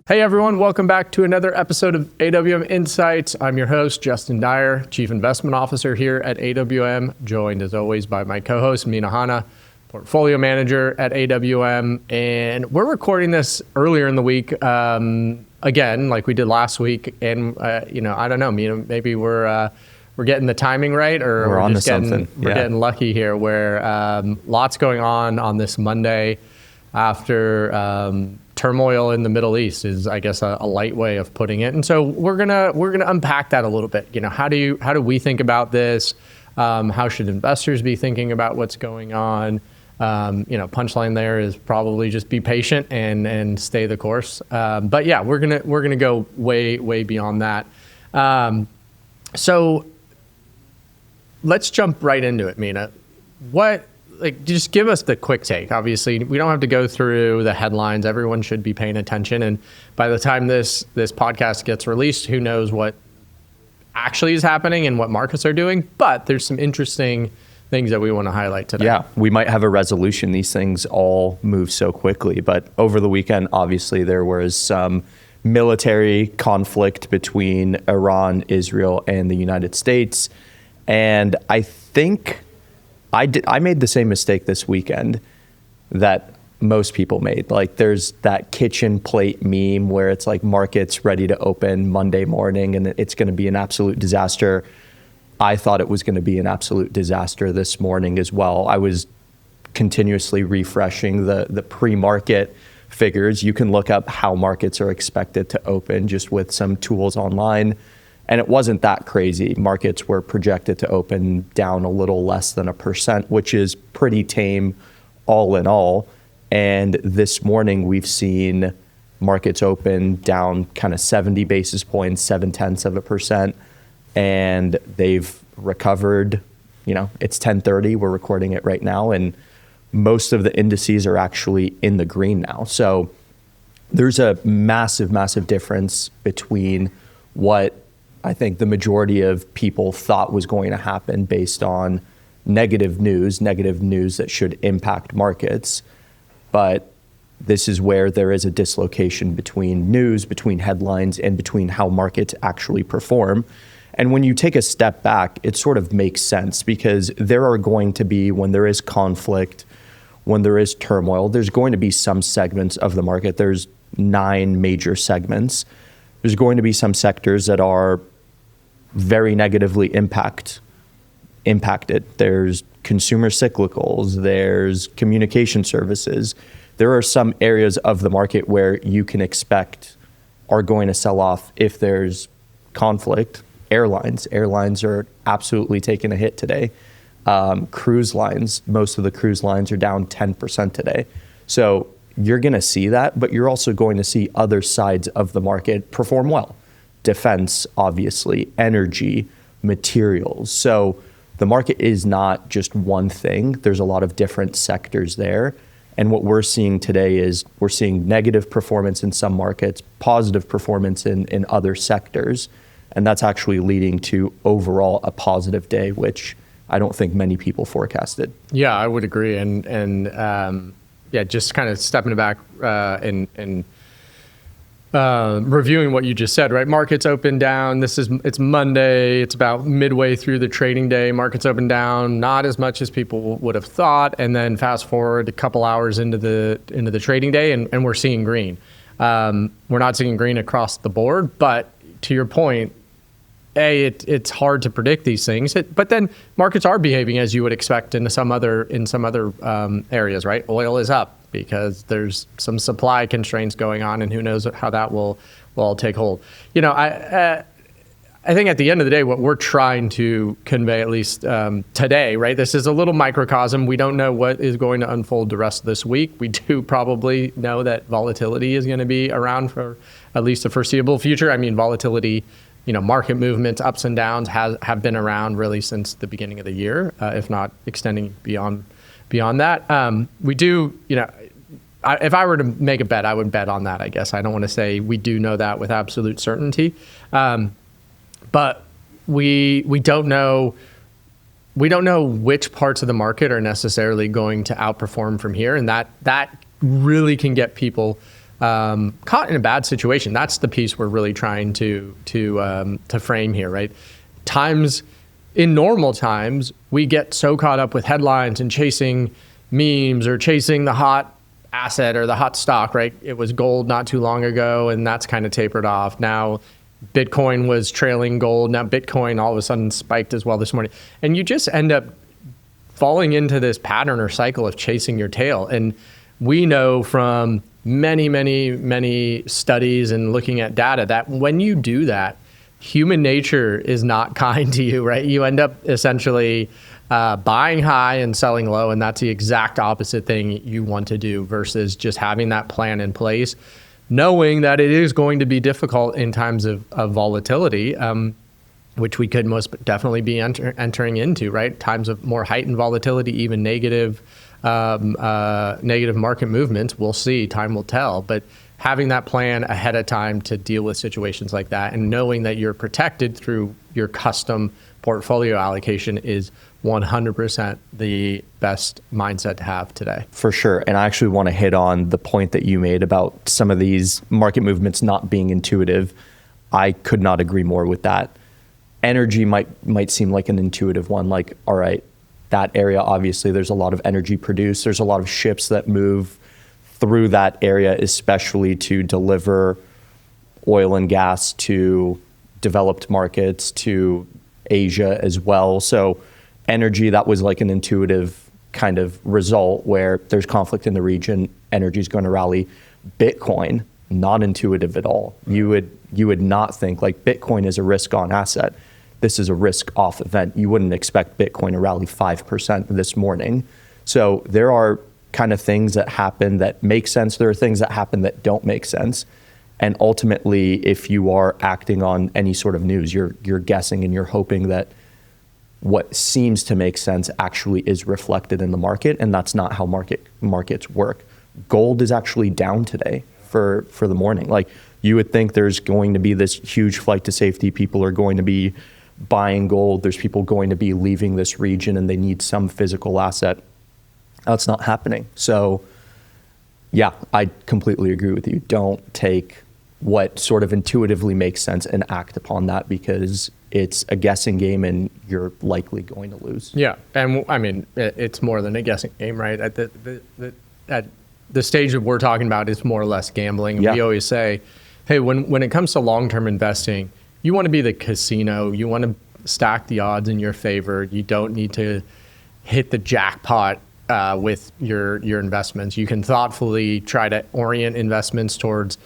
Hey everyone, welcome back to another episode of AWM Insights. I'm your host, Justin Dyer, Chief Investment Officer here at AWM, joined as always by my co-host, Mena, Hanna, Portfolio Manager at AWM. And we're recording this earlier in the week, again, like we did last week. And, I don't know, Mena, maybe we're getting the timing right, or we're just getting lucky here, where lots going on this Monday after turmoil in the Middle East is, I guess, a light way of putting it. And so we're gonna unpack that a little bit. How do we think about this? How should investors be thinking about what's going on? Punchline there is probably just be patient and stay the course. But yeah, we're gonna go way beyond that. So let's jump right into it, Mena. Just give us the quick take. Obviously, we don't have to go through the headlines. Everyone should be paying attention. And by the time this podcast gets released, who knows what actually is happening and what markets are doing. But there's some interesting things that we want to highlight today. Yeah, we might have a resolution. These things all move so quickly. But over the weekend, obviously, there was some military conflict between Iran, Israel, and the United States. And I think I made the same mistake this weekend that most people made. Like, there's that kitchen plate meme where it's like markets ready to open Monday morning and it's going to be an absolute disaster. I thought it was going to be an absolute disaster this morning as well. I was continuously refreshing the pre-market figures. You can look up how markets are expected to open just with some tools online. And it wasn't that crazy. Markets were projected to open down a little less than 1%, which is pretty tame all in all. And this morning we've seen markets open down kind of 70 basis points, 0.7%. And they've recovered, it's 10:30. We're recording it right now. And most of the indices are actually in the green now. So there's a massive difference between what I think the majority of people thought was going to happen based on negative news that should impact markets. But this is where there is a dislocation between news, between headlines, and between how markets actually perform. And when you take a step back, it sort of makes sense, because there are going to be, when there is conflict, when there is turmoil, there's going to be some segments of the market. There's 9 major segments. There's going to be some sectors that are very negatively impacted. There's consumer cyclicals, there's communication services. There are some areas of the market where you can expect are going to sell off if there's conflict. Airlines are absolutely taking a hit today. Cruise lines, most of the cruise lines are down 10% today. So you're going to see that, but you're also going to see other sides of the market perform well. Defense, obviously, energy, materials. So the market is not just one thing. There's a lot of different sectors there. And what we're seeing today is we're seeing negative performance in some markets, positive performance in other sectors. And that's actually leading to overall a positive day, which I don't think many people forecasted. Yeah, I would agree. And just kind of stepping back and reviewing what you just said, right? Markets open down. It's Monday. It's about midway through the trading day. Markets open down, not as much as people would have thought. And then fast forward a couple hours into the trading day, and we're seeing green. We're not seeing green across the board, but to your point, it's hard to predict these things. But then markets are behaving as you would expect in some other areas, right? Oil is up because there's some supply constraints going on, and who knows how that will all take hold. I think at the end of the day, what we're trying to convey, at least today, right? This is a little microcosm. We don't know what is going to unfold the rest of this week. We do probably know that volatility is going to be around for at least the foreseeable future. I mean, volatility, market movements, ups and downs have been around really since the beginning of the year, if not extending beyond that. We do, if I were to make a bet, I would bet on that, I guess. I don't want to say we do know that with absolute certainty. But we don't know which parts of the market are necessarily going to outperform from here. And that really can get people caught in a bad situation. That's the piece we're really trying to frame here, right? In normal times, we get so caught up with headlines and chasing memes or chasing the hot asset or the hot stock, right? It was gold not too long ago, and that's kind of tapered off. Now, Bitcoin was trailing gold. Now, Bitcoin all of a sudden spiked as well this morning. And you just end up falling into this pattern or cycle of chasing your tail. And we know from many, many, many studies and looking at data that when you do that, human nature is not kind to you, right? You end up essentially buying high and selling low, and that's the exact opposite thing you want to do versus just having that plan in place, knowing that it is going to be difficult in times of volatility, which we could most definitely be entering into, right? Times of more heightened volatility, even negative market movements. We'll see, time will tell. But having that plan ahead of time to deal with situations like that and knowing that you're protected through your custom portfolio allocation is 100% the best mindset to have today. For sure. And I actually want to hit on the point that you made about some of these market movements not being intuitive. I could not agree more with that. Energy might seem like an intuitive one, like, all right, that area, obviously there's a lot of energy produced. There's a lot of ships that move through that area, especially to deliver oil and gas to developed markets, to Asia as well. So energy, that was like an intuitive kind of result where there's conflict in the region, energy is going to rally. Bitcoin, not intuitive at all. You would not think like Bitcoin is a risk on asset. This is a risk off event. You wouldn't expect Bitcoin to rally 5% this morning. So there are kind of things that happen that make sense. There are things that happen that don't make sense. And ultimately, if you are acting on any sort of news, you're guessing and you're hoping that what seems to make sense actually is reflected in the market, and that's not how markets work. Gold is actually down today for the morning. Like, you would think there's going to be this huge flight to safety. People are going to be buying gold. There's people going to be leaving this region and they need some physical asset. That's not happening. So yeah, I completely agree with you. Don't take what sort of intuitively makes sense and act upon that, because it's a guessing game and you're likely going to lose. Yeah. And I mean, it's more than a guessing game, right? At the stage that we're talking about, it's more or less gambling. Yeah. We always say, hey, when it comes to long-term investing, you want to be the casino. You want to stack the odds in your favor. You don't need to hit the jackpot with your investments. You can thoughtfully try to orient investments towards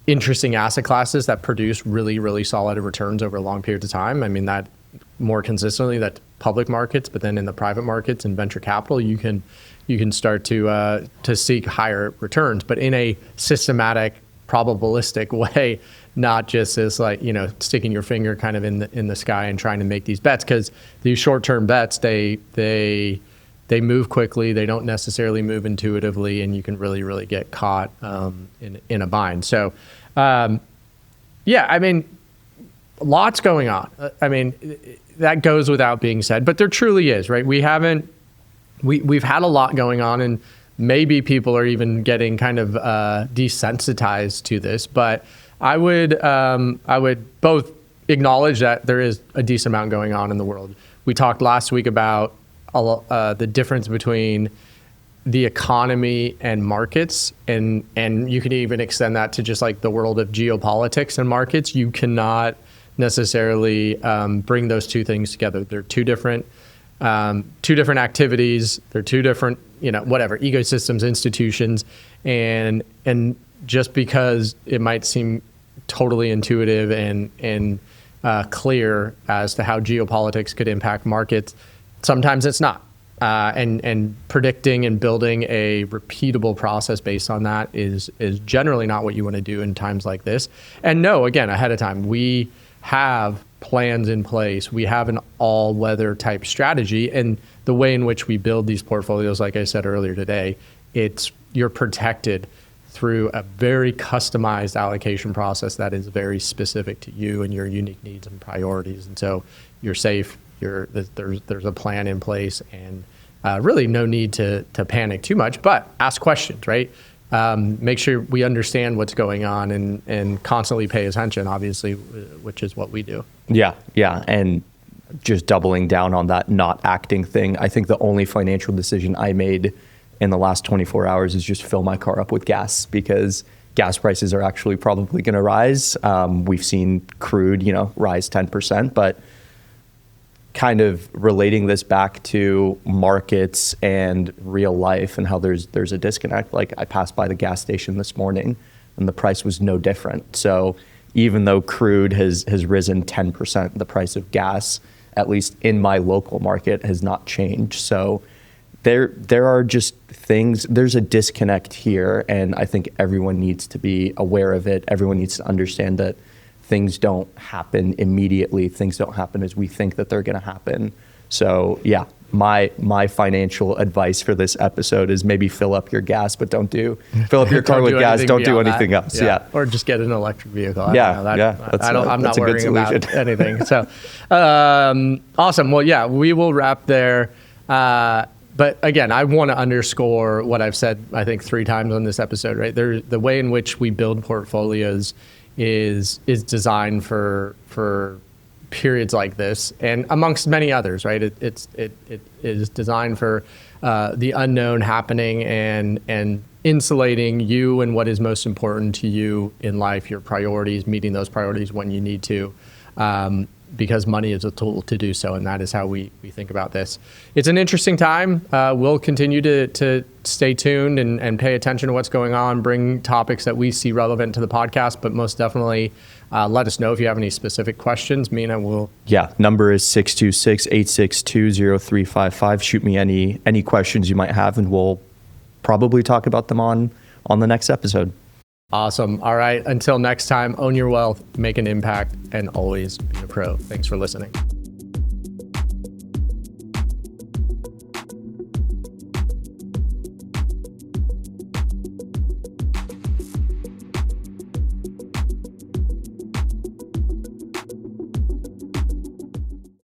interesting asset classes that produce really, really solid returns over long periods of time. I mean, that more consistently, that's public markets, but then in the private markets and venture capital, you can start to seek higher returns, but in a systematic, probabilistic way, not just as like, sticking your finger kind of in the sky and trying to make these bets, because these short-term bets, they move quickly. They don't necessarily move intuitively, and you can really, really get caught in a bind. So, yeah, I mean, lots going on. I mean, that goes without being said, but there truly is, right? We've had a lot going on, and maybe people are even getting kind of desensitized to this, but I would both acknowledge that there is a decent amount going on in the world. We talked last week about the difference between the economy and markets, and you can even extend that to just like the world of geopolitics and markets. You cannot necessarily bring those two things together. They're two different activities. They're two different, ecosystems, institutions, and just because it might seem totally intuitive and clear as to how geopolitics could impact markets, sometimes it's not. And predicting and building a repeatable process based on that is generally not what you want to do in times like this. And no, again, ahead of time, we have plans in place. We have an all-weather type strategy, and the way in which we build these portfolios, like I said earlier today, you're protected through a very customized allocation process that is very specific to you and your unique needs and priorities. And so you're safe. There's a plan in place, and really no need to panic too much, but ask questions, right? make sure we understand what's going on and constantly pay attention, obviously, which is what we do. Yeah. And just doubling down on that not acting thing. I think the only financial decision I made in the last 24 hours is just fill my car up with gas, because gas prices are actually probably going to rise. We've seen crude, rise 10%, but kind of relating this back to markets and real life and how there's a disconnect. Like, I passed by the gas station this morning and the price was no different. So even though crude has risen 10%, the price of gas, at least in my local market, has not changed. So there are just things, there's a disconnect here, and I think everyone needs to be aware of it. Everyone needs to understand that things don't happen immediately. Things don't happen as we think that they're going to happen. So yeah, my financial advice for this episode is maybe fill up your gas, but fill up your car with gas. Don't do anything else. Yeah. Or just get an electric vehicle. I'm not worrying about anything. So awesome. Well, yeah, we will wrap there. But again, I want to underscore what I've said, I think 3 times on this episode, right? The way in which we build portfolios is designed for periods like this, and amongst many others, right? It is designed for the unknown happening and insulating you and what is most important to you in life, your priorities, meeting those priorities when you need to, because money is a tool to do so, and that is how we think about this. It's an interesting time. We'll continue to stay tuned and pay attention to what's going on, bring topics that we see relevant to the podcast, but most definitely let us know if you have any specific questions. Mena will... Yeah, number is 626-862-0355. Shoot me any questions you might have, and we'll probably talk about them on the next episode. Awesome. All right. Until next time, own your wealth, make an impact, and always be a pro. Thanks for listening.